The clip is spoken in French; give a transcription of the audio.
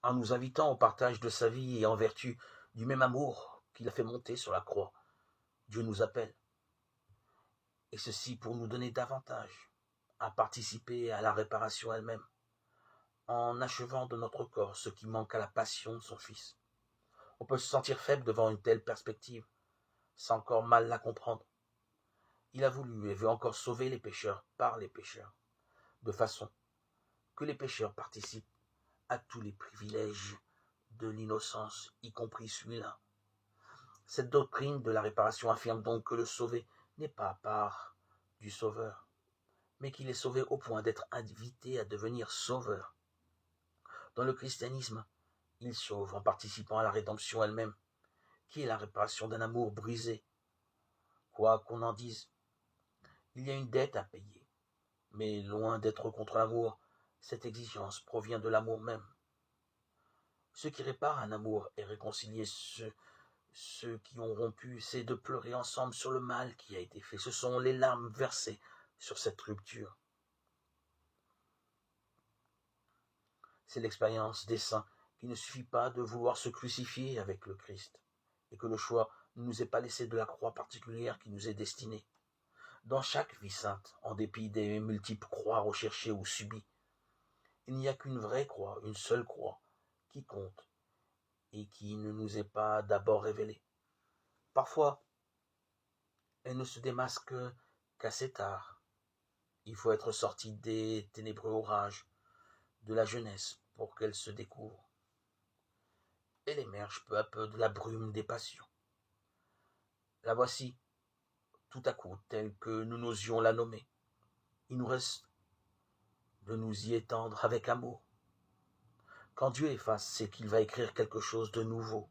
en nous invitant au partage de sa vie et en vertu du même amour qu'il a fait monter sur la croix. Dieu nous appelle, et ceci pour nous donner davantage à participer à la réparation elle-même, en achevant de notre corps ce qui manque à la passion de son Fils. On peut se sentir faible devant une telle perspective, sans encore mal la comprendre. Il a voulu et veut encore sauver les pécheurs par les pécheurs, de façon que les pécheurs participent à tous les privilèges de l'innocence, y compris celui-là. Cette doctrine de la réparation affirme donc que le sauvé n'est pas à part du sauveur, mais qu'il est sauvé au point d'être invité à devenir sauveur. Dans le christianisme, il sauve en participant à la rédemption elle-même, qui est la réparation d'un amour brisé. Quoi qu'on en dise, il y a une dette à payer, mais loin d'être contre l'amour, cette exigence provient de l'amour même. Ce qui répare un amour et réconcilier ceux qui ont rompu, c'est de pleurer ensemble sur le mal qui a été fait. Ce sont les larmes versées sur cette rupture. C'est l'expérience des saints qu'il ne suffit pas de vouloir se crucifier avec le Christ, et que le choix ne nous est pas laissé de la croix particulière qui nous est destinée. Dans chaque vie sainte, en dépit des multiples croix recherchées ou subies, il n'y a qu'une vraie croix, une seule croix, qui compte, et qui ne nous est pas d'abord révélée. Parfois, elle ne se démasque qu'assez tard. Il faut être sorti des ténébreux orages de la jeunesse pour qu'elle se découvre. Elle émerge peu à peu de la brume des passions. La voici, tout à coup, telle que nous n'osions la nommer. Il nous reste de nous y étendre avec amour. Quand Dieu efface, c'est qu'il va écrire quelque chose de nouveau.